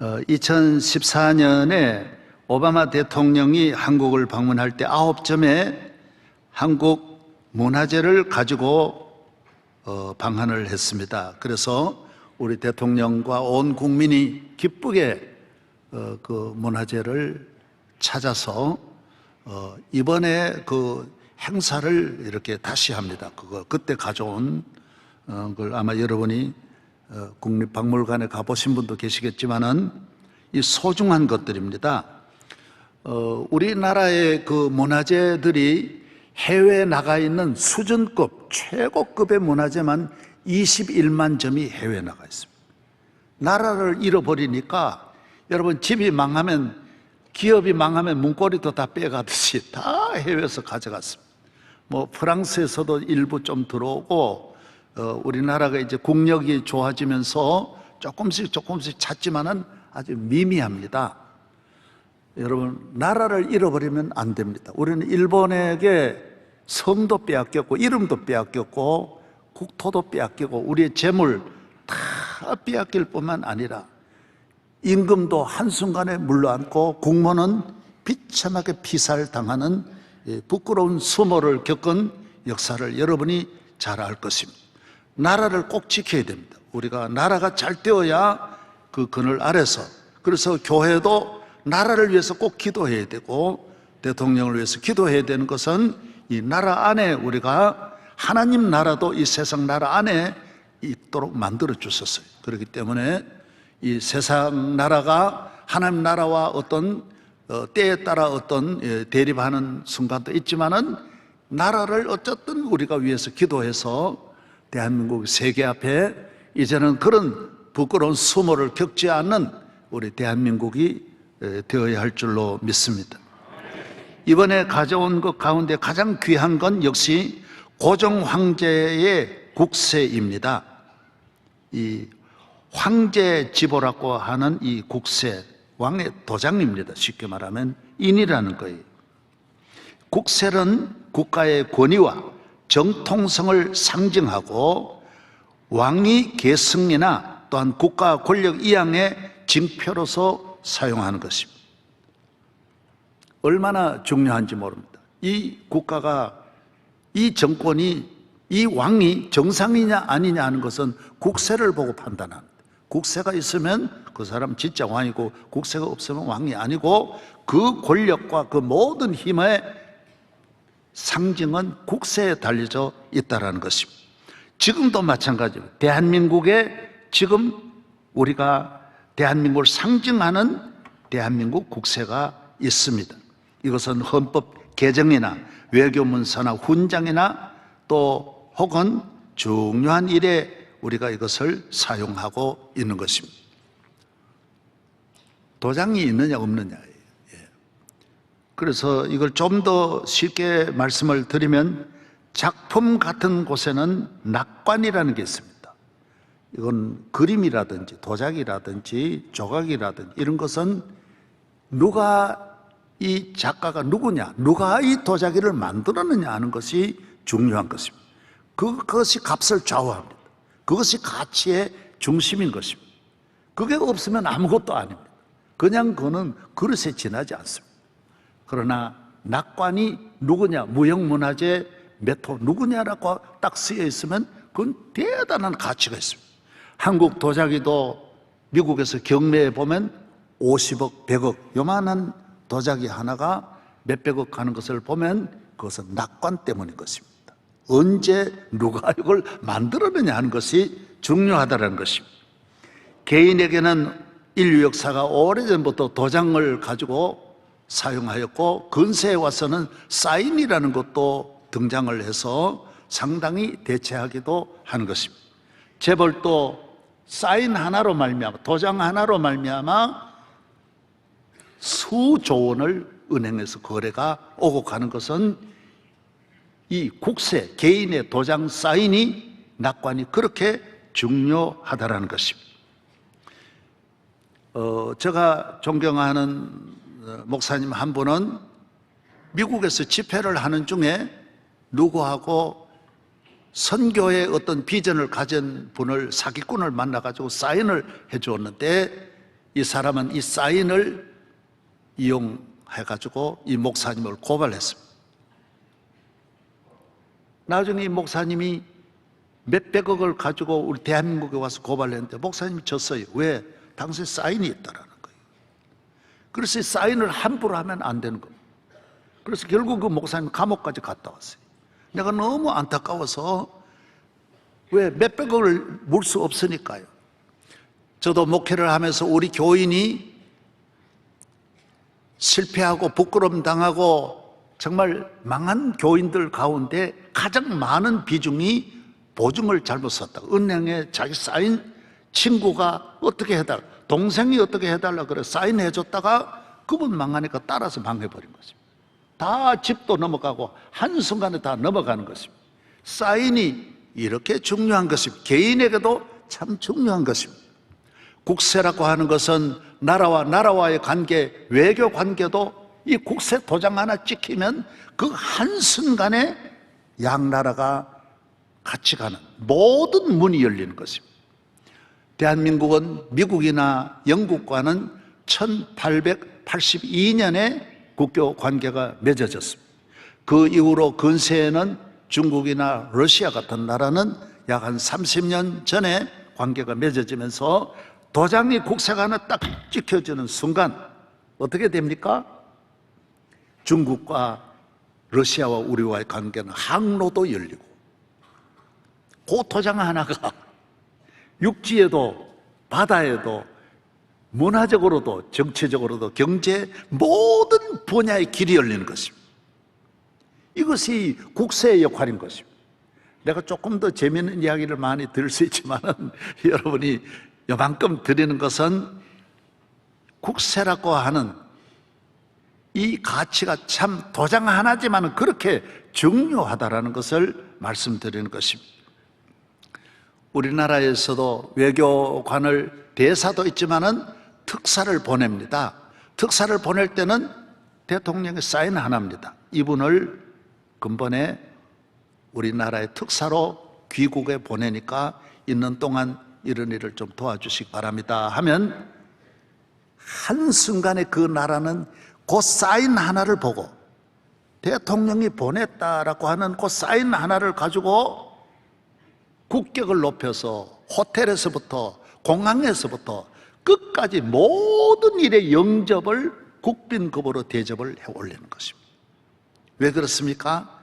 2014년에 오바마 대통령이 한국을 방문할 때 9점의 한국 문화재를 가지고 방한을 했습니다. 그래서 우리 대통령과 온 국민이 기쁘게 그 문화재를 찾아서 이번에 그 행사를 이렇게 다시 합니다. 그때 가져온 걸 아마 여러분이 국립박물관에 가보신 분도 계시겠지만은 이 소중한 것들입니다. 우리나라의 그 문화재들이 해외에 나가 있는 수준급 최고급의 문화재만 21만 점이 해외에 나가 있습니다. 나라를 잃어버리니까 여러분 집이 망하면, 기업이 망하면 문고리도 다 빼가듯이 다 해외에서 가져갔습니다. 뭐 프랑스에서도 일부 좀 들어오고 우리나라가 이제 국력이 좋아지면서 조금씩 찾지만은 아주 미미합니다. 여러분, 나라를 잃어버리면 안 됩니다. 우리는 일본에게 성도 빼앗겼고 이름도 빼앗겼고 국토도 빼앗기고 우리의 재물 다 빼앗길 뿐만 아니라 임금도 한순간에 물러앉고 국모는 비참하게 피살당하는 부끄러운 수모를 겪은 역사를 여러분이 잘 알 것입니다. 나라를 꼭 지켜야 됩니다. 우리가 나라가 잘 되어야 그 그늘 아래서, 그래서 교회도 나라를 위해서 꼭 기도해야 되고 대통령을 위해서 기도해야 되는 것은 이 나라 안에 우리가 하나님 나라도 이 세상 나라 안에 있도록 만들어 주셨어요. 그렇기 때문에 이 세상 나라가 하나님 나라와 어떤 때에 따라 어떤 대립하는 순간도 있지만은 나라를 어쨌든 우리가 위해서 기도해서 대한민국 세계 앞에 이제는 그런 부끄러운 수모를 겪지 않는 우리 대한민국이 되어야 할 줄로 믿습니다. 이번에 가져온 것 가운데 가장 귀한 건 역시 고종 황제의 국세입니다. 이 황제지보라고 하는 이 국세, 왕의 도장입니다. 쉽게 말하면 인이라는 거예요. 국세는 국가의 권위와 정통성을 상징하고 왕위 계승이나 또한 국가 권력 이양의 징표로서 사용하는 것입니다. 얼마나 중요한지 모릅니다. 이 국가가, 이 정권이, 이 왕이 정상이냐 아니냐 하는 것은 국세를 보고 판단합니다. 국세가 있으면 그 사람 진짜 왕이고 국세가 없으면 왕이 아니고 그 권력과 그 모든 힘의 상징은 국세에 달려져 있다는 것입니다. 지금도 마찬가지입니다. 대한민국에 지금 우리가 대한민국을 상징하는 대한민국 국세가 있습니다. 이것은 헌법 개정이나 외교문서나 훈장이나 또 혹은 중요한 일에 우리가 이것을 사용하고 있는 것입니다. 도장이 있느냐 없느냐. 그래서 이걸 좀 더 쉽게 말씀을 드리면 작품 같은 곳에는 낙관이라는 게 있습니다. 이건 그림이라든지 도자기라든지 조각이라든지 이런 것은 누가, 이 작가가 누구냐, 누가 이 도자기를 만들었느냐 하는 것이 중요한 것입니다. 그것이 값을 좌우합니다. 그것이 가치의 중심인 것입니다. 그게 없으면 아무것도 아닙니다. 그냥 그거는 그릇에 지나지 않습니다. 그러나 낙관이 누구냐, 무형문화재 몇 호 누구냐라고 딱 쓰여 있으면 그건 대단한 가치가 있습니다. 한국 도자기도 미국에서 경매에 보면 50억, 100억 요만한 도자기 하나가 몇백억 가는 것을 보면 그것은 낙관 때문인 것입니다. 언제 누가 이걸 만들었느냐 하는 것이 중요하다는 것입니다. 개인에게는 인류 역사가 오래전부터 도장을 가지고 사용하였고 근세에 와서는 사인이라는 것도 등장을 해서 상당히 대체하기도 하는 것입니다. 재벌도 사인 하나로 말미암아, 도장 하나로 말미암아 수조 원을 은행에서 거래가 오고 가는 것은 이 국세, 개인의 도장 사인이, 낙관이 그렇게 중요하다는 것입니다. 제가 존경하는 목사님 한 분은 미국에서 집회를 하는 중에 누구하고 선교의 어떤 비전을 가진 분을, 사기꾼을 만나가지고 사인을 해 주었는데 이 사람은 이 사인을 이용해가지고 이 목사님을 고발했습니다. 나중에 이 목사님이 몇백억을 가지고 우리 대한민국에 와서 고발했는데 목사님이 졌어요. 왜? 당시에 사인이 있다라는 거예요. 그래서 이 사인을 함부로 하면 안 되는 거예요. 그래서 결국 그 목사님 감옥까지 갔다 왔어요. 내가 너무 안타까워서, 왜? 몇백억을 물 수 없으니까요. 저도 목회를 하면서 우리 교인이 실패하고 부끄러움 당하고 정말 망한 교인들 가운데 가장 많은 비중이 보증을 잘못 썼다. 은행에 자기 사인 친구가 어떻게 해달라, 동생이 어떻게 해달라 그래 사인해 줬다가 그분 망하니까 따라서 망해버린 것입니다. 다 집도 넘어가고 한순간에 다 넘어가는 것입니다. 사인이 이렇게 중요한 것입니다. 개인에게도 참 중요한 것입니다. 국세라고 하는 것은 나라와 나라와의 관계, 외교 관계도 이 국세 도장 하나 찍히면 그 한순간에 양 나라가 같이 가는 모든 문이 열리는 것입니다. 대한민국은 미국이나 영국과는 1882년에 국교 관계가 맺어졌습니다. 그 이후로 근세에는 중국이나 러시아 같은 나라는 약 한 30년 전에 관계가 맺어지면서 도장이 국세가 하나 딱 찍혀지는 순간 어떻게 됩니까? 중국과 러시아와 우리와의 관계는 항로도 열리고, 그 도장 하나가 육지에도 바다에도 문화적으로도 정치적으로도 경제 모든 분야의 길이 열리는 것입니다. 이것이 국세의 역할인 것입니다. 내가 조금 더 재미있는 이야기를 많이 들을 수 있지만 여러분이 요만큼 드리는 것은 국세라고 하는 이 가치가 참 도장 하나지만 그렇게 중요하다라는 것을 말씀드리는 것입니다. 우리나라에서도 외교관을, 대사도 있지만은 특사를 보냅니다. 특사를 보낼 때는 대통령의 사인 하나입니다. 이분을 근본에 우리나라의 특사로 귀국에 보내니까 있는 동안 이런 일을 좀 도와주시기 바랍니다 하면 한순간에 그 나라는 그 사인 하나를 보고, 대통령이 보냈다라고 하는 그 사인 하나를 가지고 국격을 높여서 호텔에서부터 공항에서부터 끝까지 모든 일에 영접을 국빈급으로 대접을 해 올리는 것입니다. 왜 그렇습니까?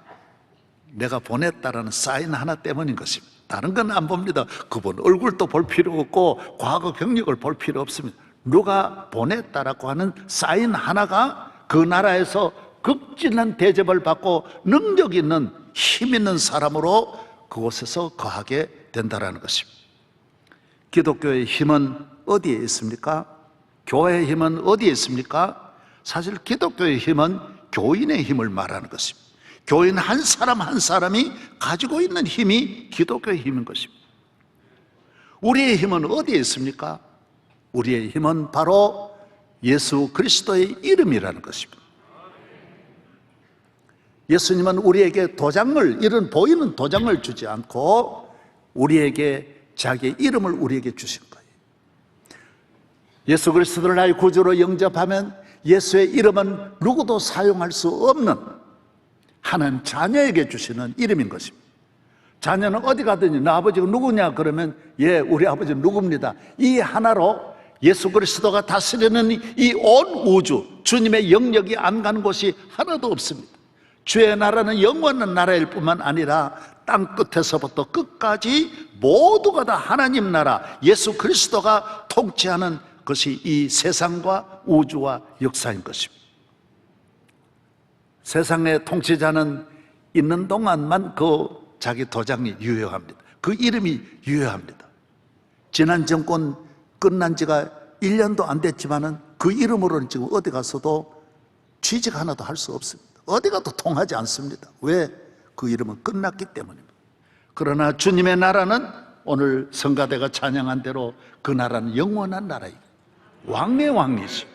내가 보냈다라는 사인 하나 때문인 것입니다. 다른 건 안 봅니다. 그분 얼굴도 볼 필요 없고 과거 경력을 볼 필요 없습니다. 누가 보냈다라고 하는 사인 하나가 그 나라에서 극진한 대접을 받고 능력 있는 힘 있는 사람으로 그곳에서 거하게 된다라는 것입니다. 기독교의 힘은 어디에 있습니까? 교회의 힘은 어디에 있습니까? 사실 기독교의 힘은 교인의 힘을 말하는 것입니다. 교인 한 사람 한 사람이 가지고 있는 힘이 기독교의 힘인 것입니다. 우리의 힘은 어디에 있습니까? 우리의 힘은 바로 예수 그리스도의 이름이라는 것입니다. 예수님은 우리에게 도장을, 이런 보이는 도장을 주지 않고 우리에게 자기의 이름을 우리에게 주신 거예요. 예수 그리스도를 나의 구주로 영접하면 예수의 이름은 누구도 사용할 수 없는 하나님 자녀에게 주시는 이름인 것입니다. 자녀는 어디 가든지 너 아버지가 누구냐 그러면 예, 우리 아버지는 누굽니다. 이 하나로 예수 그리스도가 다스리는 이 온 우주, 주님의 영역이 안 가는 곳이 하나도 없습니다. 주의 나라는 영원한 나라일 뿐만 아니라 땅 끝에서부터 끝까지 모두가 다 하나님 나라, 예수 그리스도가 통치하는 것이 이 세상과 우주와 역사인 것입니다. 세상의 통치자는 있는 동안만 그 자기 도장이 유효합니다. 그 이름이 유효합니다. 지난 정권 끝난 지가 1년도 안 됐지만은 그 이름으로는 지금 어디 가서도 취직 하나도 할 수 없습니다. 어디 가도 통하지 않습니다. 왜? 그 이름은 끝났기 때문입니다. 그러나 주님의 나라는 오늘 성가대가 찬양한 대로 그 나라는 영원한 나라이고 왕의 왕이시.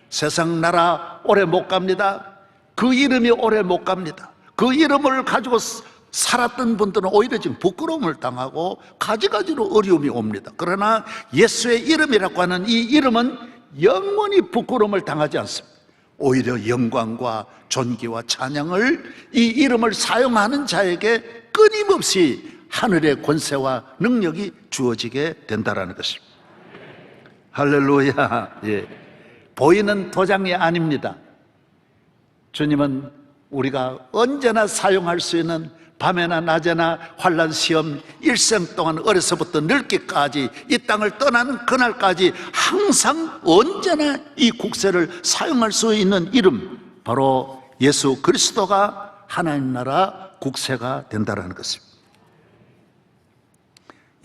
세상 나라 오래 못 갑니다. 그 이름이 오래 못 갑니다. 그 이름을 가지고 살았던 분들은 오히려 지금 부끄러움을 당하고 가지가지로 어려움이 옵니다. 그러나 예수의 이름이라고 하는 이 이름은 영원히 부끄러움을 당하지 않습니다. 오히려 영광과 존귀와 찬양을, 이 이름을 사용하는 자에게 끊임없이 하늘의 권세와 능력이 주어지게 된다는 것입니다. 할렐루야. 예. 보이는 도장이 아닙니다. 주님은 우리가 언제나 사용할 수 있는, 밤에나 낮에나 환난 시험, 일생 동안 어려서부터 늙기까지 이 땅을 떠나는 그날까지 항상 언제나 이 국세를 사용할 수 있는 이름, 바로 예수 그리스도가 하나님 나라 국세가 된다는 것입니다.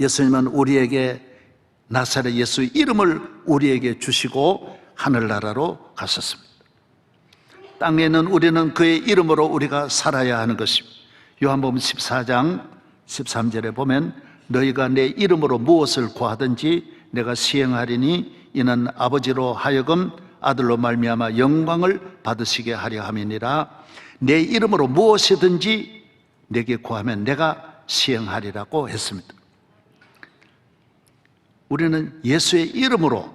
예수님은 우리에게 나사렛 예수 이름을 우리에게 주시고 하늘나라로 가셨습니다. 땅에는 우리는 그의 이름으로 우리가 살아야 하는 것입니다. 요한복음 14장 13절에 보면 너희가 내 이름으로 무엇을 구하든지 내가 시행하리니 이는 아버지로 하여금 아들로 말미암아 영광을 받으시게 하려 함이니라. 내 이름으로 무엇이든지 내게 구하면 내가 시행하리라고 했습니다. 우리는 예수의 이름으로,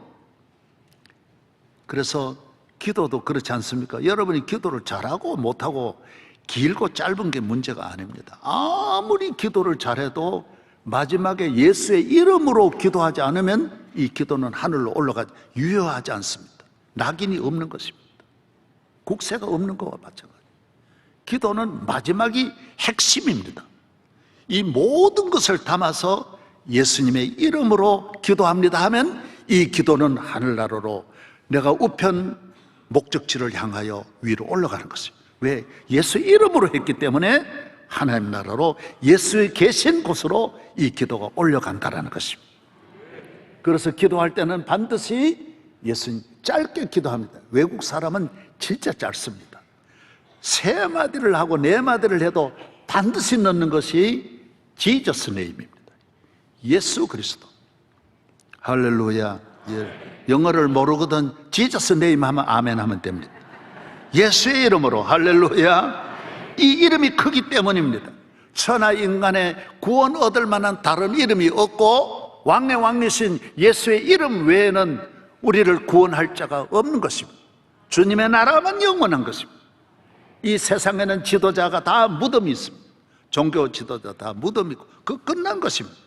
그래서 기도도 그렇지 않습니까? 여러분이 기도를 잘하고 못하고 길고 짧은 게 문제가 아닙니다. 아무리 기도를 잘해도 마지막에 예수의 이름으로 기도하지 않으면 이 기도는 하늘로 올라가 유효하지 않습니다. 낙인이 없는 것입니다. 국세가 없는 것과 마찬가지. 기도는 마지막이 핵심입니다. 이 모든 것을 담아서 예수님의 이름으로 기도합니다 하면 이 기도는 하늘나라로, 내가 우편 목적지를 향하여 위로 올라가는 것입니다. 왜? 예수 이름으로 했기 때문에 하나님 나라로, 예수의 계신 곳으로 이 기도가 올라간다는 것입니다. 그래서 기도할 때는 반드시 예수님 짧게 기도합니다. 외국 사람은 진짜 짧습니다. 3마디를 하고 4마디를 해도 반드시 넣는 것이 지저스 네임입니다. 예수 그리스도. 할렐루야. 예. 영어를 모르거든 지저스 네임 하면 아멘 하면 됩니다. 예수의 이름으로. 할렐루야. 이 이름이 크기 때문입니다. 천하 인간의 구원 얻을 만한 다른 이름이 없고 왕의 왕이신 예수의 이름 외에는 우리를 구원할 자가 없는 것입니다. 주님의 나라만 영원한 것입니다. 이 세상에는 지도자가 다 무덤이 있습니다. 종교 지도자 다 무덤이 있고 그 끝난 것입니다.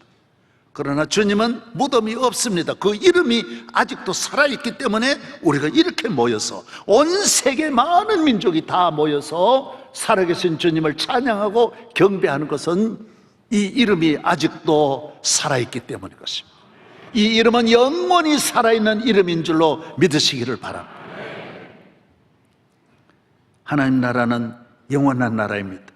그러나 주님은 무덤이 없습니다. 그 이름이 아직도 살아있기 때문에 우리가 이렇게 모여서, 온 세계 많은 민족이 다 모여서 살아계신 주님을 찬양하고 경배하는 것은 이 이름이 아직도 살아있기 때문인 것입니다. 이 이름은 영원히 살아있는 이름인 줄로 믿으시기를 바랍니다. 하나님 나라는 영원한 나라입니다.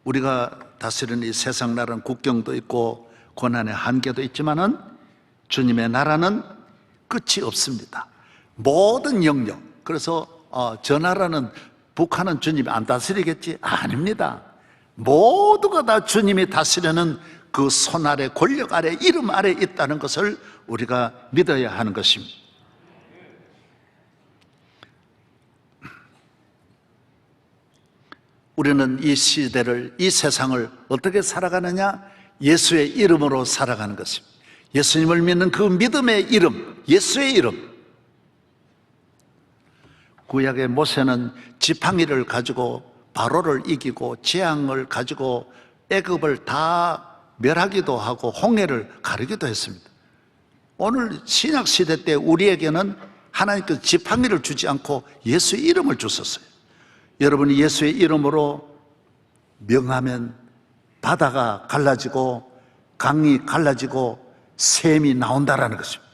우리가 다스리는 이 세상 나라는 국경도 있고 고난의 한계도 있지만은 주님의 나라는 끝이 없습니다. 모든 영역. 그래서 저 나라는, 북한은 주님이 안 다스리겠지? 아닙니다. 모두가 다 주님이 다스리는 그 손 아래, 권력 아래, 이름 아래 있다는 것을 우리가 믿어야 하는 것입니다. 우리는 이 시대를, 이 세상을 어떻게 살아가느냐? 예수의 이름으로 살아가는 것입니다. 예수님을 믿는 그 믿음의 이름, 예수의 이름. 구약의 모세는 지팡이를 가지고 바로를 이기고 재앙을 가지고 애굽을 다 멸하기도 하고 홍해를 가르기도 했습니다. 오늘 신약 시대 때 우리에게는 하나님께서 지팡이를 주지 않고 예수의 이름을 주셨어요. 여러분이 예수의 이름으로 명하면 바다가 갈라지고 강이 갈라지고 샘이 나온다라는 것입니다.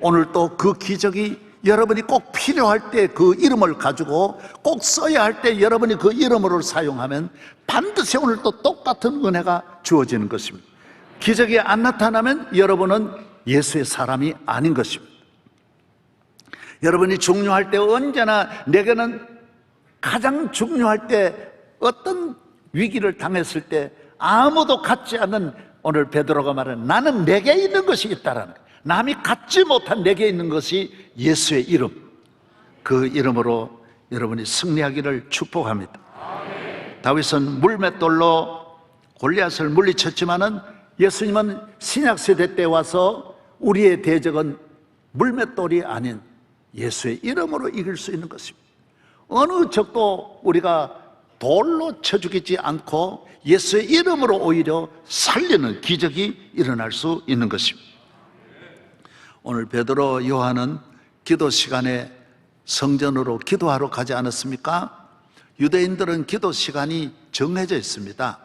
오늘 또 그 기적이 여러분이 꼭 필요할 때 그 이름을 가지고 꼭 써야 할 때 여러분이 그 이름으로 사용하면 반드시 오늘 또 똑같은 은혜가 주어지는 것입니다. 기적이 안 나타나면 여러분은 예수의 사람이 아닌 것입니다. 여러분이 중요할 때 언제나, 내게는 가장 중요할 때, 어떤 위기를 당했을 때 아무도 갖지 않는, 오늘 베드로가 말하는 나는 내게 있는 것이 있다라는 거예요. 남이 갖지 못한 내게 있는 것이 예수의 이름. 그 이름으로 여러분이 승리하기를 축복합니다. 다윗은 물맷돌로 골리앗을 물리쳤지만은 예수님은 신약시대 때 와서 우리의 대적은 물맷돌이 아닌 예수의 이름으로 이길 수 있는 것입니다. 어느 적도 우리가 돌로 쳐 죽이지 않고 예수의 이름으로 오히려 살리는 기적이 일어날 수 있는 것입니다. 오늘 베드로, 요한은 기도 시간에 성전으로 기도하러 가지 않았습니까? 유대인들은 기도 시간이 정해져 있습니다.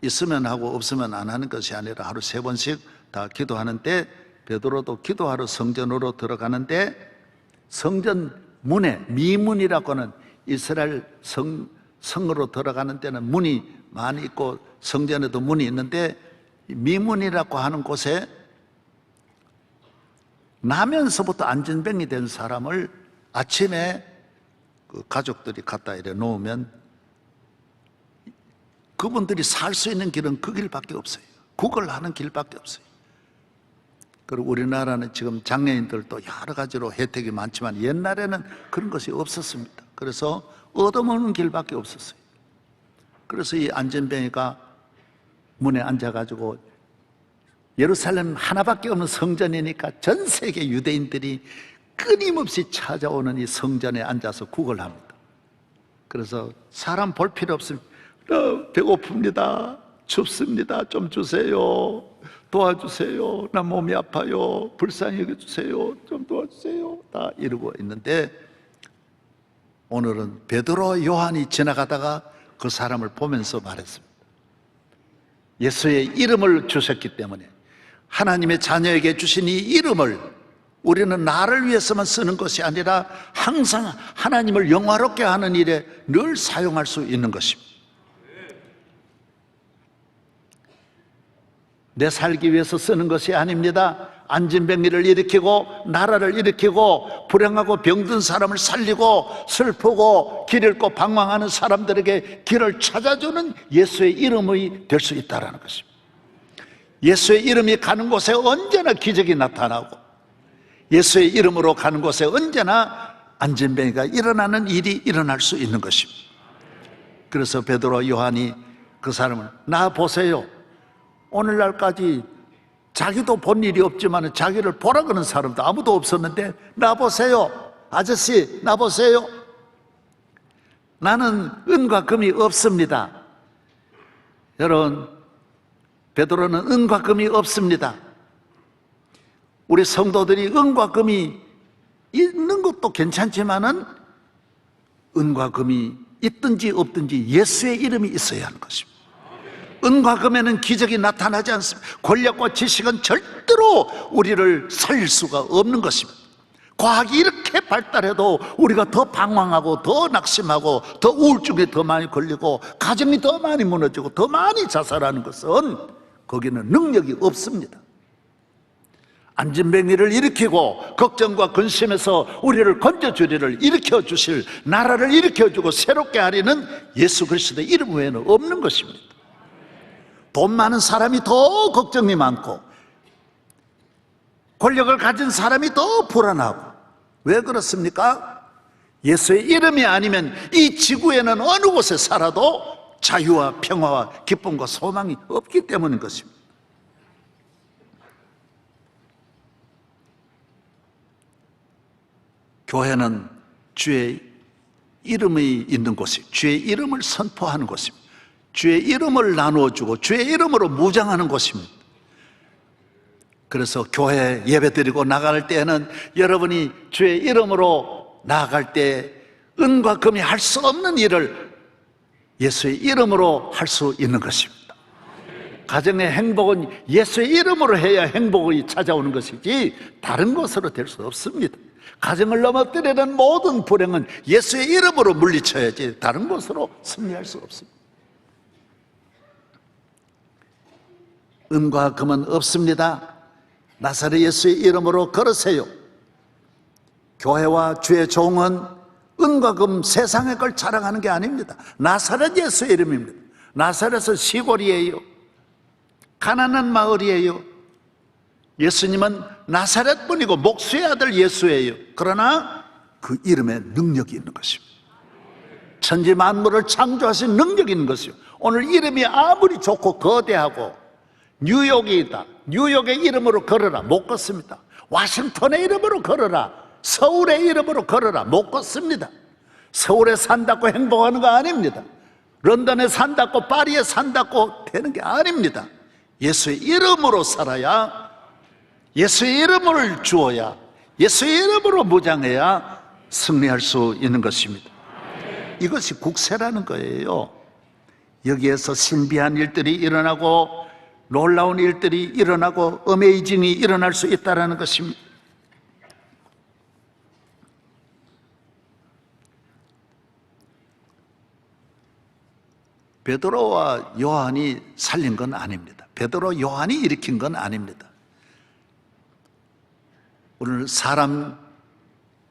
있으면 하고 없으면 안 하는 것이 아니라 하루 3번씩 다 기도하는데, 베드로도 기도하러 성전으로 들어가는데 성전 문에, 미문이라고 하는 이스라엘 성으로 들어가는 데는 문이 많이 있고 성전에도 문이 있는데, 미문이라고 하는 곳에 나면서부터 안전병이 된 사람을 아침에 그 가족들이 갖다 이래 놓으면 그분들이 살 수 있는 길은 그 길밖에 없어요. 구걸하는 길밖에 없어요. 그리고 우리나라는 지금 장애인들도 여러 가지로 혜택이 많지만 옛날에는 그런 것이 없었습니다. 그래서 얻어먹는 길밖에 없었어요. 그래서 이 안전병이가 문에 앉아가지고, 예루살렘 하나밖에 없는 성전이니까 전 세계 유대인들이 끊임없이 찾아오는 이 성전에 앉아서 구걸합니다. 그래서 사람 볼 필요 없습니다. 배고픕니다, 춥습니다, 좀 주세요, 도와주세요, 나 몸이 아파요, 불쌍히 여겨주세요, 좀 도와주세요, 다 이러고 있는데, 오늘은 베드로, 요한이 지나가다가 그 사람을 보면서 말했습니다. 예수의 이름을 주셨기 때문에, 하나님의 자녀에게 주신 이 이름을 우리는 나를 위해서만 쓰는 것이 아니라 항상 하나님을 영화롭게 하는 일에 늘 사용할 수 있는 것입니다. 내 살기 위해서 쓰는 것이 아닙니다. 안진병리를 일으키고 나라를 일으키고 불행하고 병든 사람을 살리고 슬프고 길 잃고 방황하는 사람들에게 길을 찾아주는 예수의 이름이 될 수 있다는 것입니다. 예수의 이름이 가는 곳에 언제나 기적이 나타나고, 예수의 이름으로 가는 곳에 언제나 안진병이가 일어나는 일이 일어날 수 있는 것입니다. 그래서 베드로, 요한이 그 사람을, 나 보세요. 오늘날까지 자기도 본 일이 없지만 자기를 보라 그러는 사람도 아무도 없었는데, 나 보세요, 아저씨, 나 보세요. 나는 은과 금이 없습니다. 여러분, 베드로는 은과 금이 없습니다. 우리 성도들이 은과 금이 있는 것도 괜찮지만은 은과 금이 있든지 없든지 예수의 이름이 있어야 하는 것입니다. 은과 금에는 기적이 나타나지 않습니다. 권력과 지식은 절대로 우리를 살릴 수가 없는 것입니다. 과학이 이렇게 발달해도 우리가 더 방황하고 더 낙심하고 더 우울증에 더 많이 걸리고 가정이 더 많이 무너지고 더 많이 자살하는 것은 거기는 능력이 없습니다. 안진병리를 일으키고 걱정과 근심에서 우리를 건져주리를 일으켜주실, 나라를 일으켜주고 새롭게 하리는 예수 그리스도의 이름 외에는 없는 것입니다. 돈 많은 사람이 더 걱정이 많고 권력을 가진 사람이 더 불안하고, 왜 그렇습니까? 예수의 이름이 아니면 이 지구에는 어느 곳에 살아도 자유와 평화와 기쁨과 소망이 없기 때문인 것입니다. 교회는 주의 이름이 있는 곳이, 주의 이름을 선포하는 곳입니다. 주의 이름을 나누어주고 주의 이름으로 무장하는 곳입니다. 그래서 교회 예배드리고 나갈 때에는 여러분이 주의 이름으로 나아갈 때 은과 금이 할 수 없는 일을 예수의 이름으로 할 수 있는 것입니다. 가정의 행복은 예수의 이름으로 해야 행복이 찾아오는 것이지 다른 것으로 될 수 없습니다. 가정을 넘어뜨리는 모든 불행은 예수의 이름으로 물리쳐야지 다른 것으로 승리할 수 없습니다. 은과 금은 없습니다. 나사렛 예수의 이름으로 걸으세요. 교회와 주의 종은 은과 금 세상의 걸 자랑하는 게 아닙니다. 나사렛 예수의 이름입니다. 나사렛은 시골이에요. 가난한 마을이에요. 예수님은 나사렛 분이고 목수의 아들 예수예요. 그러나 그 이름에 능력이 있는 것입니다. 천지 만물을 창조하신 능력이 있는 것이요. 오늘 이름이 아무리 좋고 거대하고 뉴욕이다, 뉴욕의 이름으로 걸어라, 못 걷습니다. 와싱턴의 이름으로 걸어라, 서울의 이름으로 걸어라, 못 걷습니다. 서울에 산다고 행복하는 거 아닙니다. 런던에 산다고, 파리에 산다고 되는 게 아닙니다. 예수의 이름으로 살아야, 예수의 이름을 주어야, 예수의 이름으로 무장해야 승리할 수 있는 것입니다. 이것이 국세라는 거예요. 여기에서 신비한 일들이 일어나고 놀라운 일들이 일어나고 어메이징이 일어날 수 있다는 것입니다. 베드로와 요한이 살린 건 아닙니다. 베드로, 요한이 일으킨 건 아닙니다. 오늘 사람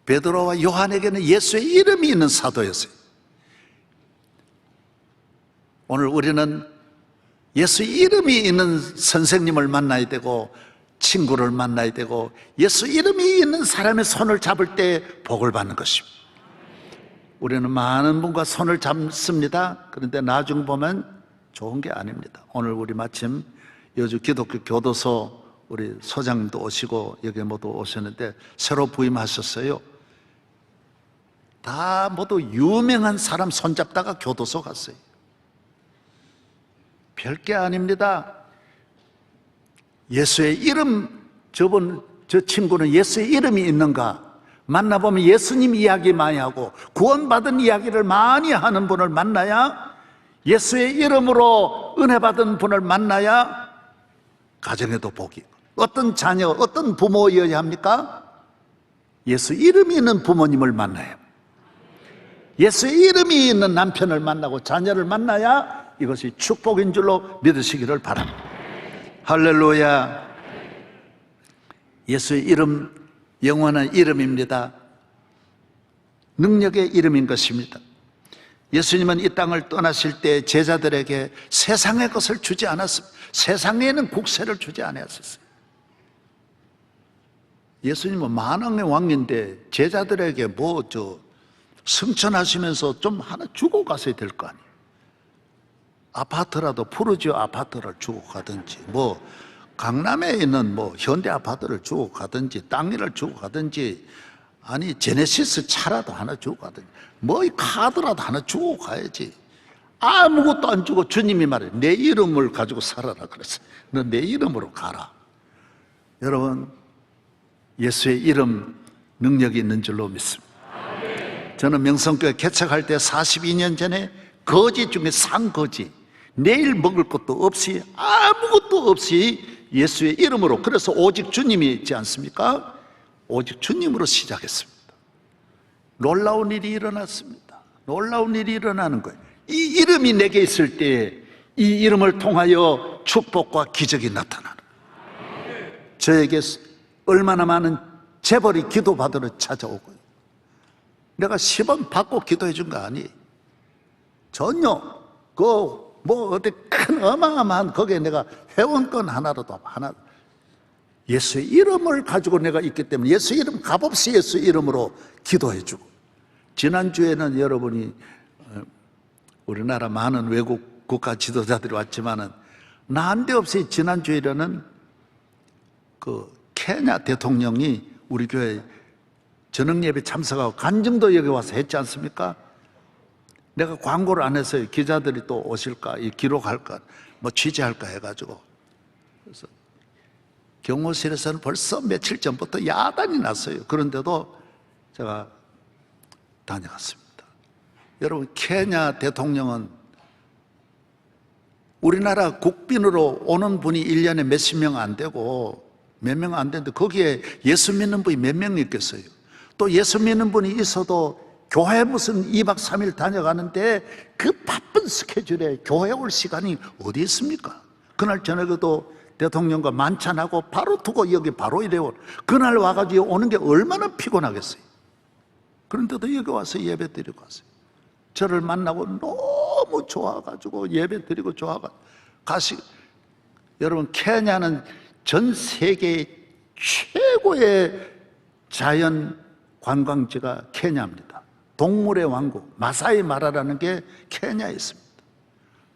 베드로와 요한에게는 예수의 이름이 있는 사도였어요. 오늘 우리는 예수의 이름이 있는 선생님을 만나야 되고 친구를 만나야 되고 예수 이름이 있는 사람의 손을 잡을 때 복을 받는 것입니다. 우리는 많은 분과 손을 잡습니다. 그런데 나중 보면 좋은 게 아닙니다. 오늘 우리 마침 여주 기독교 교도소 우리 소장님도 오시고 여기 모두 오셨는데 새로 부임하셨어요. 다 모두 유명한 사람 손잡다가 교도소 갔어요. 별게 아닙니다. 예수의 이름, 저 친구는 예수의 이름이 있는가? 만나보면 예수님 이야기 많이 하고 구원받은 이야기를 많이 하는 분을 만나야, 예수의 이름으로 은혜 받은 분을 만나야 가정에도 복이. 어떤 자녀, 어떤 부모여야 합니까? 예수 이름이 있는 부모님을 만나요. 예수의 이름이 있는 남편을 만나고 자녀를 만나야 이것이 축복인 줄로 믿으시기를 바랍니다. 할렐루야. 예수의 이름, 영원한 이름입니다. 능력의 이름인 것입니다. 예수님은 이 땅을 떠나실 때 제자들에게 세상의 것을 주지 않았습니다. 세상에는 국세를 주지 않았었어요. 예수님은 만왕의 왕인데 제자들에게 승천하시면서 좀 하나 주고 가셔야 될 거 아니에요. 아파트라도 푸르지오 아파트를 주고 가든지, 강남에 있는 현대 아파트를 주고 가든지, 땅을 주고 가든지, 아니 제네시스 차라도 하나 주고 가든지, 이 카드라도 하나 주고 가야지. 아무것도 안 주고 주님이 말해, 내 이름을 가지고 살아라 그랬어요. 너 내 이름으로 가라. 여러분, 예수의 이름 능력이 있는 줄로 믿습니다. 저는 명성교회 개척할 때 42년 전에 거지 중에 상거지, 내일 먹을 것도 없이, 아무것도 없이 예수의 이름으로, 그래서 오직 주님이 있지 않습니까? 오직 주님으로 시작했습니다. 놀라운 일이 일어났습니다. 놀라운 일이 일어나는 거예요. 이 이름이 내게 있을 때 이 이름을 통하여 축복과 기적이 나타나는 거예요. 저에게 얼마나 많은 재벌이 기도받으러 찾아오고요. 내가 10원 받고 기도해 준 거 아니에요. 전혀 어디 큰 어마어마한 거기에 내가 회원권 하나라도 예수의 이름을 가지고 내가 있기 때문에 예수 이름 값없이 예수 이름으로 기도해 주고. 지난주에는 여러분이 우리나라 많은 외국 국가 지도자들이 왔지만은 난데없이 지난주에는 케냐 대통령이 우리 교회 저녁예배 참석하고 간증도 여기 와서 했지 않습니까? 내가 광고를 안 했어요. 기자들이 또 오실까, 기록할까, 취재할까 해가지고. 그래서 경호실에서는 벌써 며칠 전부터 야단이 났어요. 그런데도 제가 다녀갔습니다. 여러분, 케냐 대통령은 우리나라 국빈으로 오는 분이 1년에 몇십 명 안 되고, 몇 명 안 되는데 거기에 예수 믿는 분이 몇 명 있겠어요? 또 예수 믿는 분이 있어도 교회 무슨 2박 3일 다녀가는데 그 바쁜 스케줄에 교회 올 시간이 어디 있습니까? 그날 저녁에도 대통령과 만찬하고 바로 두고 여기 바로 이래요. 그날 와가지고 오는 게 얼마나 피곤하겠어요. 그런데도 여기 와서 예배 드리고 왔어요. 저를 만나고 너무 좋아가지고 예배 드리고 좋아가지고 여러분, 케냐는 전 세계 최고의 자연 관광지가 케냐입니다. 동물의 왕국 마사이 마라라는 게 케냐에 있습니다.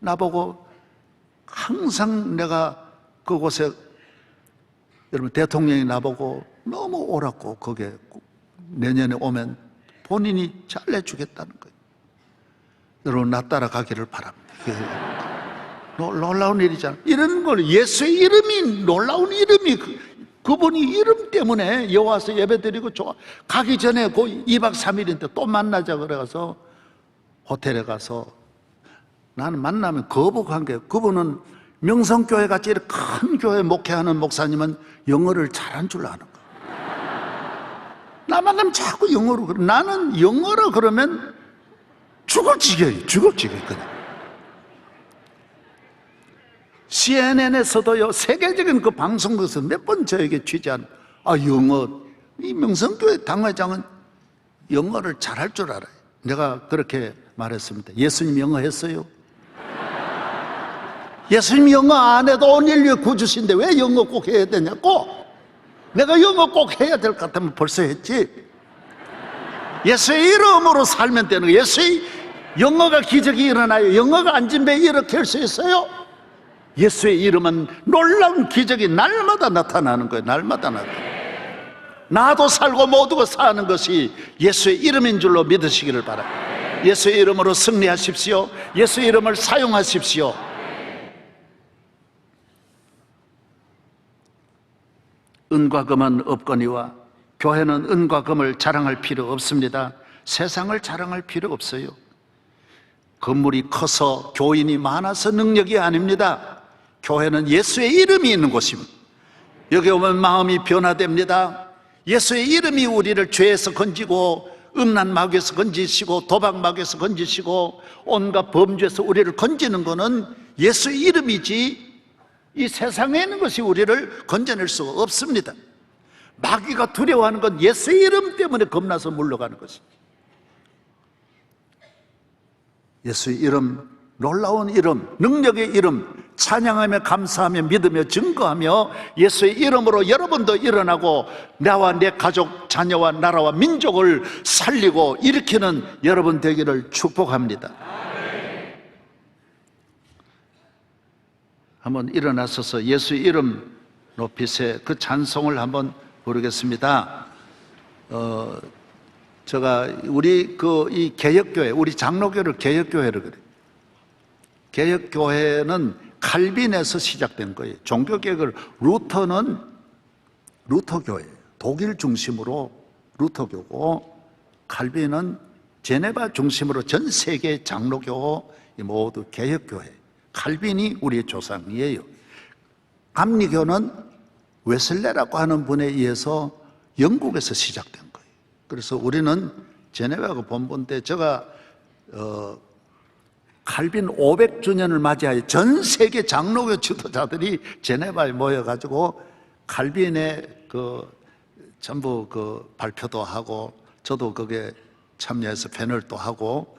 나보고 항상 내가 그곳에, 여러분 대통령이 나보고 너무 옳았고 거기에 내년에 오면 본인이 잘해주겠다는 거예요. 여러분 나 따라가기를 바랍니다. 놀라운 일이잖아요. 이런 걸, 예수의 이름이 놀라운 이름이, 그분이 이름 때문에 여와서 예배드리고 좋아. 가기 전에 그 2박 3일인데 또 만나자 그래서 호텔에 가서, 나는 만나면 거북한 게, 그분은 명성교회 같이 이렇게 큰 교회 목회하는 목사님은 영어를 잘한 줄 아는 거야. 나만 가면 자꾸 영어로 그래. 나는 영어로 그러면 죽을 지경이 그냥. CNN에서도요, 세계적인 그 방송국에서 몇 번 저에게 취재한, 영어, 이 명성교회 당회장은 영어를 잘할 줄 알아요. 내가 그렇게 말했습니다. 예수님 영어 했어요? 예수님 영어 안 해도 온 인류의 구주신데 왜 영어 꼭 해야 되냐고? 내가 영어 꼭 해야 될 것 같으면 벌써 했지. 예수의 이름으로 살면 되는 거예요. 예수의 영어가 기적이 일어나요. 영어가 안 진배 이렇게 할 수 있어요? 예수의 이름은 놀라운 기적이 날마다 나타나는 거예요. 날마다 나타나요. 나도 살고 모두가 사는 것이 예수의 이름인 줄로 믿으시기를 바랍니다. 예수의 이름으로 승리하십시오. 예수의 이름을 사용하십시오. 은과 금은 없거니와 교회는 은과 금을 자랑할 필요 없습니다. 세상을 자랑할 필요 없어요. 건물이 커서 교인이 많아서 능력이 아닙니다. 교회는 예수의 이름이 있는 곳입니다. 여기 오면 마음이 변화됩니다. 예수의 이름이 우리를 죄에서 건지고, 음란 마귀에서 건지시고, 도박 마귀에서 건지시고, 온갖 범죄에서 우리를 건지는 것은 예수의 이름이지, 이 세상에 있는 것이 우리를 건져낼 수가 없습니다. 마귀가 두려워하는 건 예수의 이름 때문에 겁나서 물러가는 것입니다. 예수의 이름, 놀라운 이름, 능력의 이름, 찬양하며 감사하며 믿으며 증거하며 예수의 이름으로 여러분도 일어나고 나와 내 가족, 자녀와 나라와 민족을 살리고 일으키는 여러분 되기를 축복합니다. 한번 일어나서서 예수의 이름 높이세, 그 찬송을 한번 부르겠습니다. 제가 우리 이 개혁교회, 우리 장로교를 개혁교회를 그래요. 개혁교회는 칼빈에서 시작된 거예요. 종교개혁을, 루터는 루터교회예요. 독일 중심으로 루터교고, 칼빈은 제네바 중심으로 전 세계 장로교 모두 개혁교회. 칼빈이 우리의 조상이에요. 감리교는 웨슬레라고 하는 분에 의해서 영국에서 시작된 거예요. 그래서 우리는 제네바가 본본데, 제가 칼빈 500주년을 맞이하여 전 세계 장로교 지도자들이 제네바에 모여가지고 칼빈의 전부 발표도 하고, 저도 거기에 참여해서 패널도 하고,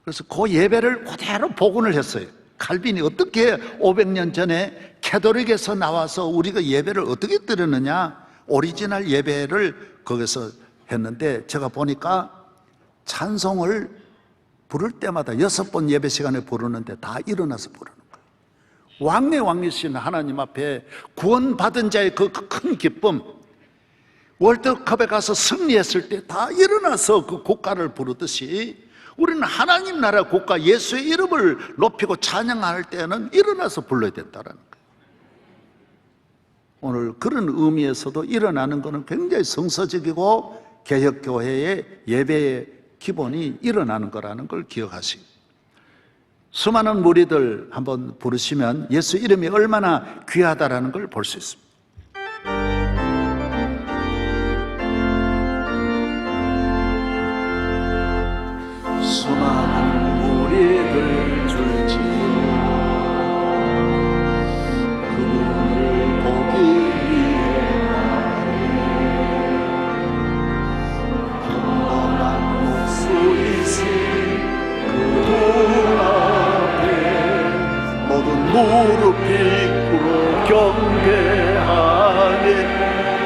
그래서 그 예배를 그대로 복원을 했어요. 칼빈이 어떻게 500년 전에 캐톨릭에서 나와서 우리가 예배를 어떻게 드렸느냐, 오리지널 예배를 거기서 했는데, 제가 보니까 찬송을 부를 때마다 6번 예배 시간에 부르는데 다 일어나서 부르는 거예요. 왕의 왕이신 하나님 앞에 구원받은 자의 그 큰 기쁨, 월드컵에 가서 승리했을 때 다 일어나서 그 국가를 부르듯이, 우리는 하나님 나라 국가 예수의 이름을 높이고 찬양할 때는 일어나서 불러야 된다는 거예요. 오늘 그런 의미에서도 일어나는 것은 굉장히 성서적이고 개혁교회의 예배의 기본이 일어나는 거라는 걸 기억하시고, 수많은 무리들 한번 부르시면 예수 이름이 얼마나 귀하다라는 걸 볼 수 있습니다. 수많은 무리들 줄지어 그분을 보기 위해 평범한 목소리신 그분 앞에 모든 무릎이 꿇어 경배하네.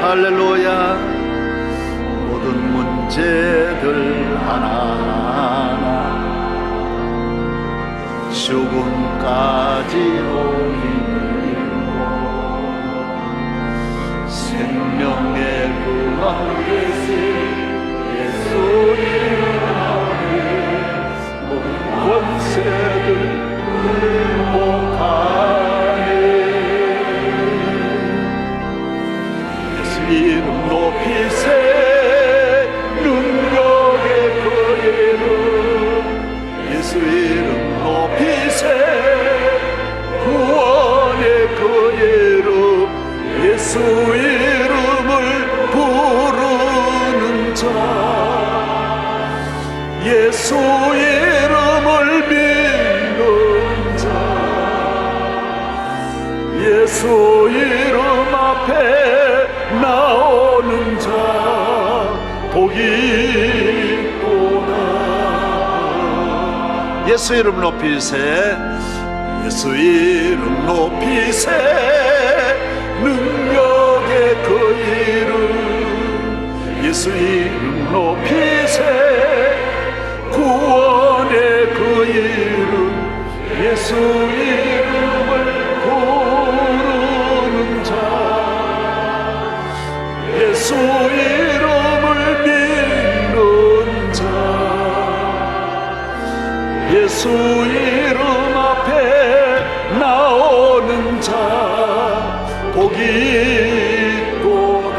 할렐루야. 모든 문제들 하나하나 죽음까지로 이끌고 생명의 구원 되신 예수 이름 아래 모든 권세들 굴복하네. 예수 이름 높이세 능력의 그 이름 예수 이름 높이세 구원의 그 이름 예수 이름을 부르는 자 예수 이름을 믿는 자 예수 이름 앞에 나오는 자 복이 있도다. 예수 이름 높이세 예수 이름 높이세 능력의 그 이름 예수 이름 높이세 구원의 그 이름 예수 이름을 부르는 자 예수 이름을 믿는 자 예수 이름 앞에 나오는 자 복이 있도다.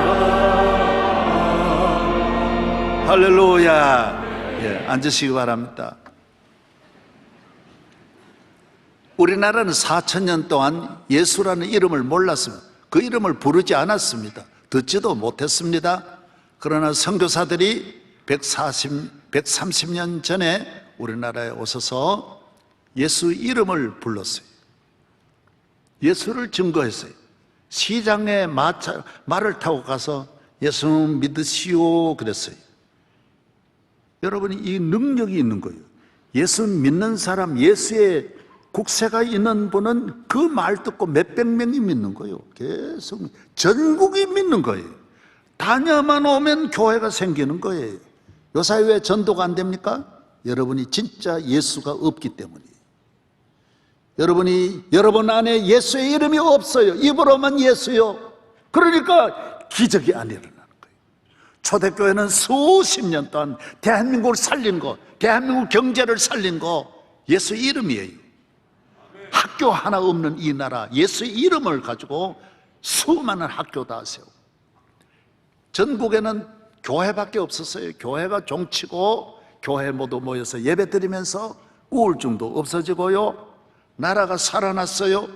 할렐루야. 예, 앉으시기 바랍니다. 우리나라는 4,000년 동안 예수라는 이름을 몰랐습니다. 그 이름을 부르지 않았습니다. 듣지도 못했습니다. 그러나 선교사들이 130년 전에 우리나라에 오셔서 예수 이름을 불렀어요. 예수를 증거했어요. 시장에 말을 타고 가서 예수 믿으시오 그랬어요. 여러분이 이 능력이 있는 거예요. 예수 믿는 사람, 예수의 국세가 있는 분은 그 말 듣고 몇백 명이 믿는 거예요. 계속 전국이 믿는 거예요. 다녀만 오면 교회가 생기는 거예요. 요사이 왜 전도가 안 됩니까? 여러분이 진짜 예수가 없기 때문이에요. 여러분 안에 예수의 이름이 없어요. 입으로만 예수요. 그러니까 기적이 안 일어나는 거예요. 초대교회는 수십 년 동안 대한민국을 살린 거, 대한민국 경제를 살린 거 예수 이름이에요. 학교 하나 없는 이 나라 예수의 이름을 가지고 수많은 학교 다 세우고 전국에는 교회밖에 없었어요. 교회가 종치고 교회 모두 모여서 예배 드리면서 우울증도 없어지고요. 나라가 살아났어요.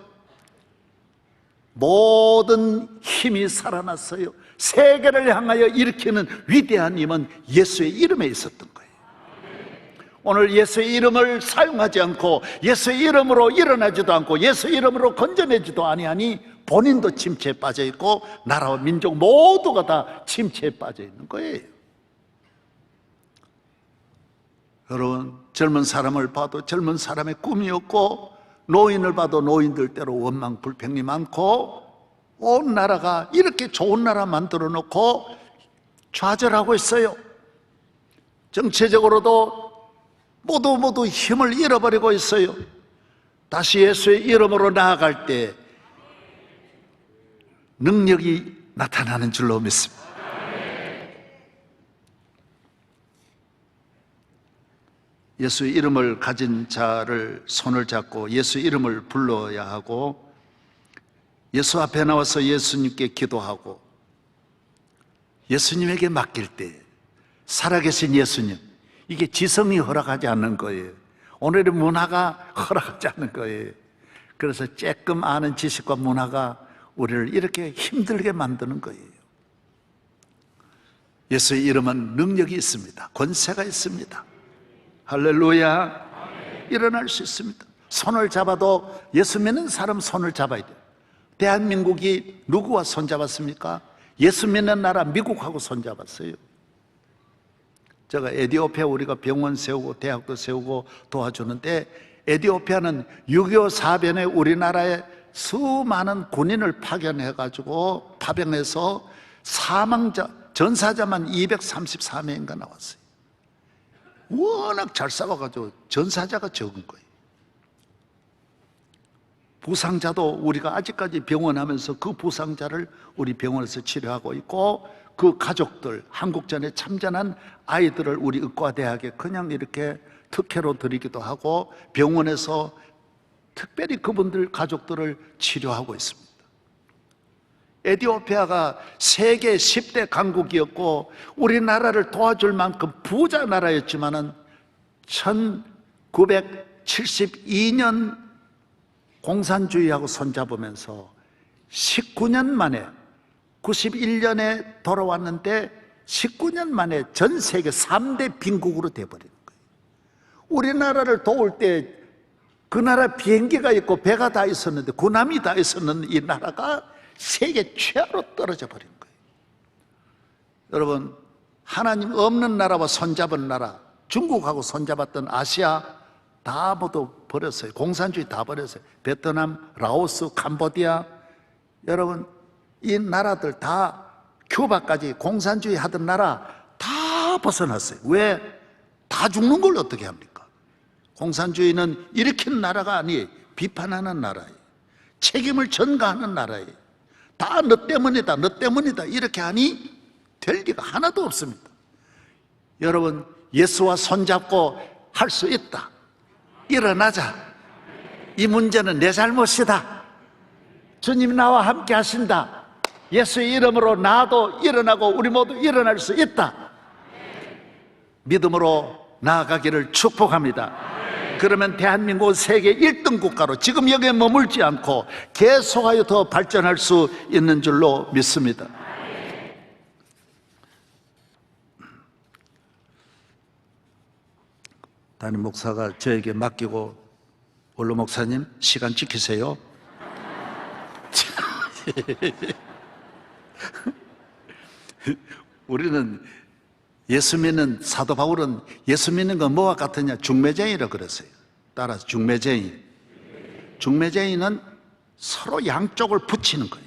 모든 힘이 살아났어요. 세계를 향하여 일으키는 위대한 힘은 예수의 이름에 있었던 거예요. 오늘 예수의 이름을 사용하지 않고 예수의 이름으로 일어나지도 않고 예수의 이름으로 건져내지도 아니하니 본인도 침체에 빠져 있고 나라와 민족 모두가 다 침체에 빠져 있는 거예요. 여러분, 젊은 사람을 봐도 젊은 사람의 꿈이 없고 노인을 봐도 노인들 대로 원망 불평이 많고 온 나라가 이렇게 좋은 나라 만들어 놓고 좌절하고 있어요. 정치적으로도 모두 힘을 잃어버리고 있어요. 다시 예수의 이름으로 나아갈 때 능력이 나타나는 줄로 믿습니다. 예수의 이름을 가진 자를 손을 잡고 예수의 이름을 불러야 하고 예수 앞에 나와서 예수님께 기도하고 예수님에게 맡길 때 살아계신 예수님, 이게 지성이 허락하지 않는 거예요. 오늘의 문화가 허락하지 않는 거예요. 그래서 조금 아는 지식과 문화가 우리를 이렇게 힘들게 만드는 거예요. 예수의 이름은 능력이 있습니다. 권세가 있습니다. 할렐루야. 일어날 수 있습니다. 손을 잡아도 예수 믿는 사람 손을 잡아야 돼요. 대한민국이 누구와 손잡았습니까? 예수 믿는 나라 미국하고 손잡았어요. 제가 에티오피아 우리가 병원 세우고 대학도 세우고 도와주는데 에티오피아는 6.25 사변에 우리나라에 수많은 군인을 파견해가지고 파병해서 사망자, 전사자만 234명인가 나왔어요. 워낙 잘 싸워가지고 전사자가 적은 거예요. 부상자도 우리가 아직까지 병원하면서 그 부상자를 우리 병원에서 치료하고 있고, 그 가족들, 한국전에 참전한 아이들을 우리 의과대학에 그냥 이렇게 특혜로 드리기도 하고, 병원에서 특별히 그분들 가족들을 치료하고 있습니다. 에티오피아가 세계 10대 강국이었고 우리나라를 도와줄 만큼 부자 나라였지만은 1972년 공산주의하고 손잡으면서 19년 만에, 91년에 돌아왔는데 19년 만에 전 세계 3대 빈국으로 돼버리는 거예요. 우리나라를 도울 때 그 나라 비행기가 있고 배가 다 있었는데, 군함이 다 있었는 이 나라가 세계 최하로 떨어져 버린 거예요. 여러분, 하나님 없는 나라와 손잡은 나라, 중국하고 손잡았던 아시아 다 모두 버렸어요. 공산주의 다 버렸어요. 베트남, 라오스, 캄보디아. 여러분, 이 나라들 다, 큐바까지 공산주의 하던 나라 다 벗어났어요. 왜? 다 죽는 걸 어떻게 합니까? 공산주의는 일으킨 나라가 아니에요. 비판하는 나라예요. 책임을 전가하는 나라예요. 다 너 때문이다, 너 때문이다 이렇게 하니 될 리가 하나도 없습니다. 여러분, 예수와 손잡고 할 수 있다. 일어나자. 이 문제는 내 잘못이다. 주님 나와 함께 하신다. 예수의 이름으로 나도 일어나고 우리 모두 일어날 수 있다. 믿음으로 나아가기를 축복합니다. 그러면 대한민국은 세계 1등 국가로 지금 여기에 머물지 않고 계속하여 더 발전할 수 있는 줄로 믿습니다. 담임 목사가 저에게 맡기고, 원로 목사님 시간 지키세요. 우리는 예수 믿는, 사도 바울은 예수 믿는 건 뭐와 같으냐? 중매쟁이라 그랬어요. 따라서 중매쟁이. 중매쟁이는 서로 양쪽을 붙이는 거예요.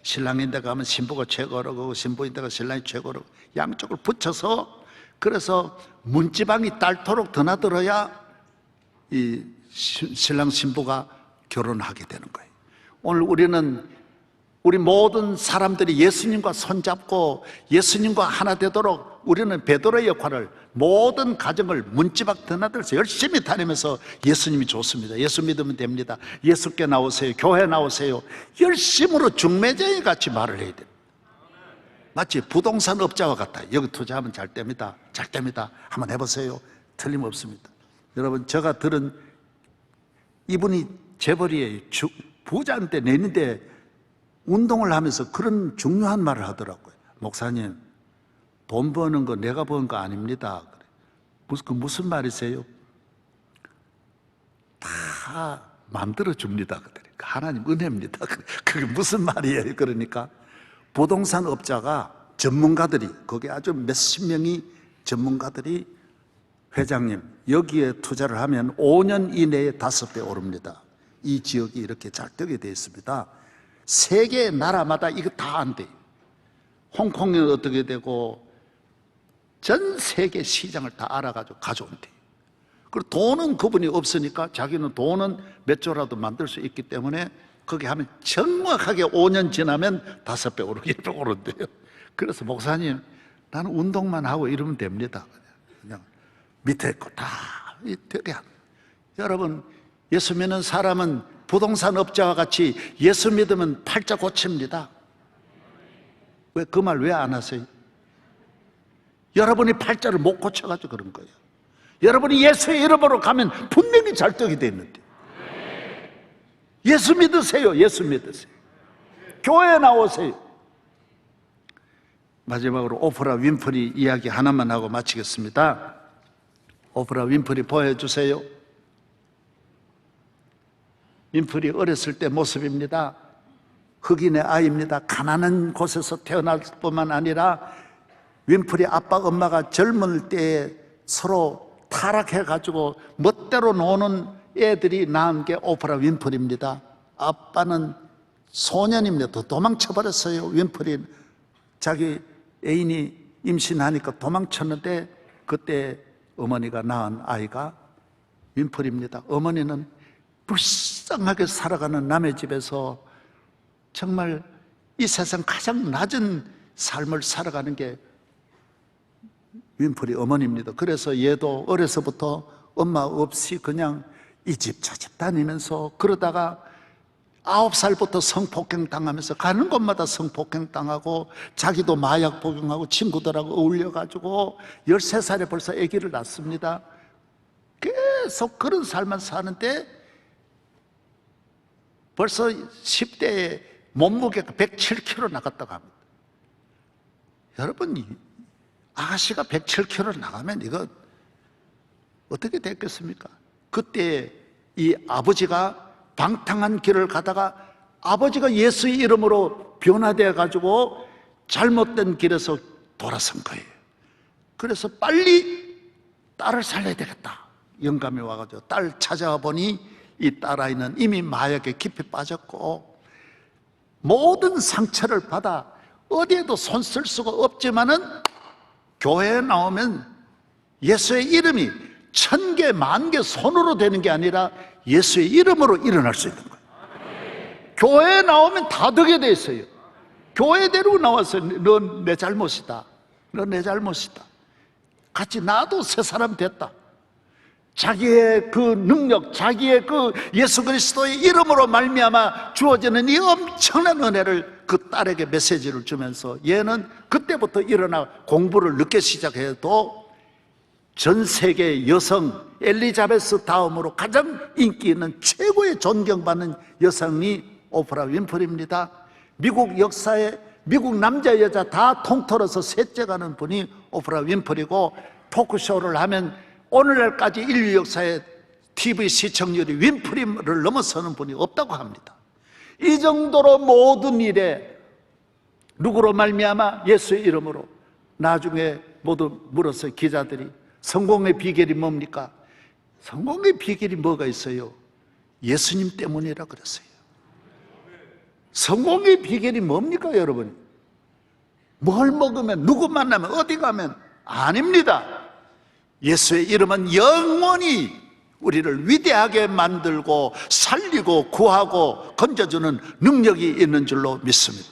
신랑인데 가면 신부가 최고라고, 신부인데 가면 신랑이 최고라고, 양쪽을 붙여서, 그래서 문지방이 닳도록 드나들어야 이 신랑 신부가 결혼하게 되는 거예요. 오늘 우리 모든 사람들이 예수님과 손잡고 예수님과 하나 되도록 우리는 베드로의 역할을, 모든 가정을 문지박 드나들어서 열심히 다니면서 예수님이 좋습니다, 예수 믿으면 됩니다, 예수께 나오세요, 교회 나오세요, 열심으로 중매쟁이 같이 말을 해야 돼요. 마치 부동산 업자와 같아요. 여기 투자하면 잘 됩니다, 잘 됩니다, 한번 해보세요. 틀림없습니다. 여러분, 제가 들은 이분이 재벌이에요. 부자한테 내는데 운동을 하면서 그런 중요한 말을 하더라고요. 목사님, 돈 버는 거 내가 버는 거 아닙니다. 무슨 말이세요? 다 만들어 줍니다. 하나님 은혜입니다. 그게 무슨 말이에요? 그러니까 부동산 업자가, 전문가들이, 거기 아주 몇십 명이 전문가들이, 회장님 여기에 투자를 하면 5년 이내에 5배 오릅니다. 이 지역이 이렇게 잘 되게 되어 있습니다. 세계 나라마다 이거 다 안 돼요. 홍콩은 어떻게 되고, 전 세계 시장을 다 알아가지고 가져온대요. 그리고 돈은 그분이 없으니까 자기는 돈은 몇 조라도 만들 수 있기 때문에 거기 하면 정확하게 5년 지나면 5배 오르고 1배 오른대요. 그래서 목사님, 나는 운동만 하고 이러면 됩니다. 그냥 밑에 거 다 되게 합니다. 여러분, 예수 믿는 사람은 부동산 업자와 같이 예수 믿으면 팔자 고칩니다. 왜 그 말 왜 안 하세요? 여러분이 팔자를 못 고쳐가지고 그런 거예요. 여러분이 예수의 이름으로 가면 분명히 잘 되게 돼 있는데. 예수 믿으세요. 예수 믿으세요. 교회에 나오세요. 마지막으로 오프라 윈프리 이야기 하나만 하고 마치겠습니다. 오프라 윈프리 보여주세요. 윈프리 어렸을 때 모습입니다. 흑인의 아이입니다. 가난한 곳에서 태어날 뿐만 아니라 윈프리 아빠 엄마가 젊을 때에 서로 타락해가지고 멋대로 노는 애들이 낳은 게 오프라 윈프리입니다. 아빠는 소년입니다. 도망쳐버렸어요. 윈프리 자기 애인이 임신하니까 도망쳤는데, 그때 어머니가 낳은 아이가 윈플입니다. 어머니는 불쌍하게 살아가는 남의 집에서 정말 이 세상 가장 낮은 삶을 살아가는 게 윈플이 어머니입니다. 그래서 얘도 어려서부터 엄마 없이 그냥 이 집 저 집 다니면서 그러다가 9살부터 성폭행 당하면서 가는 곳마다 성폭행 당하고 자기도 마약 복용하고 친구들하고 어울려가지고 13살에 벌써 아기를 낳습니다. 계속 그런 삶만 사는데 벌써 10대에 몸무게가 107kg 나갔다고 합니다. 여러분, 아가씨가 107kg 나가면 이거 어떻게 됐겠습니까? 그때 이 아버지가 방탕한 길을 가다가 아버지가 예수의 이름으로 변화되어 가지고 잘못된 길에서 돌아선 거예요. 그래서 빨리 딸을 살려야 되겠다. 영감이 와가지고 딸 찾아와 보니 이 딸아이는 이미 마약에 깊이 빠졌고 모든 상처를 받아 어디에도 손 쓸 수가 없지만은 교회에 나오면 예수의 이름이 1000개, 10,000개 손으로 되는 게 아니라 예수의 이름으로 일어날 수 있는 거예요. 교회에 나오면 다 되게 돼 있어요. 교회 데리고 나와서 넌 내 잘못이다. 넌 내 잘못이다. 같이 나도 새 사람 됐다. 자기의 그 능력, 자기의 그 예수 그리스도의 이름으로 말미암아 주어지는 이 엄청난 은혜를 그 딸에게 메시지를 주면서 얘는 그때부터 일어나 공부를 늦게 시작해도 전 세계 여성 엘리자베스 다음으로 가장 인기 있는 최고의 존경받는 여성이 오프라 윈프리입니다. 미국 역사에 미국 남자 여자 다 통틀어서 셋째 가는 분이 오프라 윈프리고 토크쇼를 하면 오늘날까지 인류 역사에 TV 시청률이 윈프리를 넘어서는 분이 없다고 합니다. 이 정도로 모든 일에 누구로 말미암아 예수의 이름으로 나중에 모두 물었어요. 기자들이 성공의 비결이 뭡니까? 성공의 비결이 뭐가 있어요? 예수님 때문이라 그랬어요. 성공의 비결이 뭡니까 여러분? 뭘 먹으면 누구 만나면 어디 가면 아닙니다. 예수의 이름은 영원히 우리를 위대하게 만들고 살리고 구하고 건져주는 능력이 있는 줄로 믿습니다.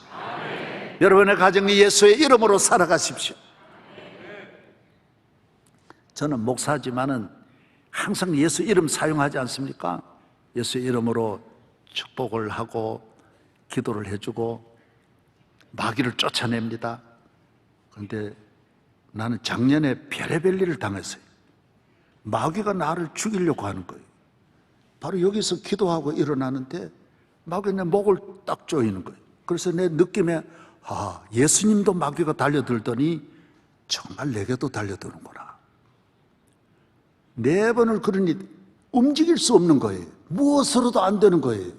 여러분의 가정이 예수의 이름으로 살아가십시오. 저는 목사지만은 항상 예수 이름 사용하지 않습니까? 예수 이름으로 축복을 하고 기도를 해주고 마귀를 쫓아냅니다. 그런데 나는 작년에 별의별 일을 당했어요. 마귀가 나를 죽이려고 하는 거예요. 바로 여기서 기도하고 일어나는데 마귀가 내 목을 딱 조이는 거예요. 그래서 내 느낌에 예수님도 마귀가 달려들더니 정말 내게도 달려드는구나. 4번을 그러니 움직일 수 없는 거예요. 무엇으로도 안 되는 거예요.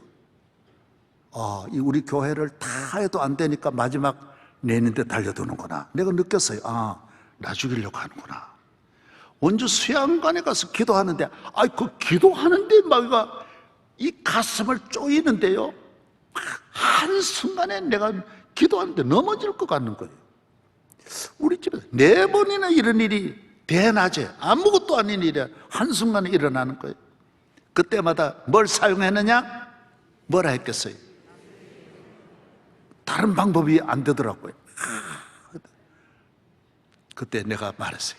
우리 교회를 다 해도 안 되니까 마지막 내는데 달려드는구나. 내가 느꼈어요. 나 죽이려고 하는구나. 원주 수양관에 가서 기도하는데 그 기도하는데 마귀가 이 가슴을 쪼이는데요, 한순간에 내가 기도하는데 넘어질 것 같는 거예요. 우리 집에서 4번이나 이런 일이 대낮에 아무것도 아닌 일이 한순간에 일어나는 거예요. 그때마다 뭘 사용했느냐? 뭐라 했겠어요? 다른 방법이 안 되더라고요. 그때 내가 말했어요.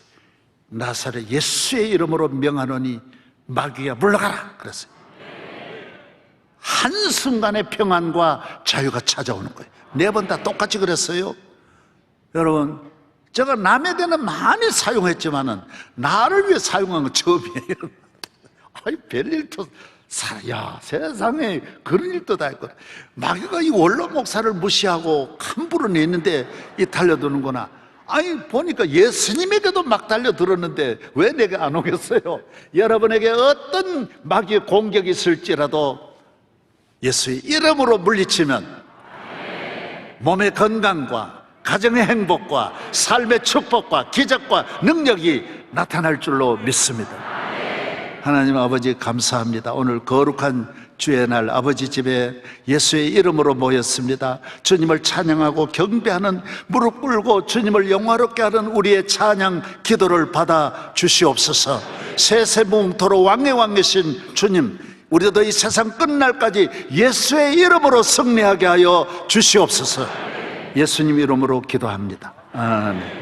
나사렛 예수의 이름으로 명하노니 마귀야 물러가라 그랬어요. 한순간에 평안과 자유가 찾아오는 거예요. 4번 다 똑같이 그랬어요. 여러분, 제가 남에 대한 많이 사용했지만은 나를 위해 사용한 건 처음이에요. 별일도 세상에 그런 일도 다 있고, 마귀가 이 원로 목사를 무시하고 함부로 냈는데 이 달려드는구나. 보니까 예수님에게도 막 달려들었는데 왜 내게 안 오겠어요? 여러분에게 어떤 마귀의 공격이 있을지라도 예수의 이름으로 물리치면 몸의 건강과 가정의 행복과 삶의 축복과 기적과 능력이 나타날 줄로 믿습니다. 하나님 아버지 감사합니다. 오늘 거룩한 주의 날 아버지 집에 예수의 이름으로 모였습니다. 주님을 찬양하고 경배하는, 무릎 꿇고 주님을 영화롭게 하는 우리의 찬양 기도를 받아 주시옵소서. 세세무궁토록 왕의 주님, 우리도 이 세상 끝날까지 예수의 이름으로 승리하게 하여 주시옵소서. 예수님 이름으로 기도합니다. 아멘.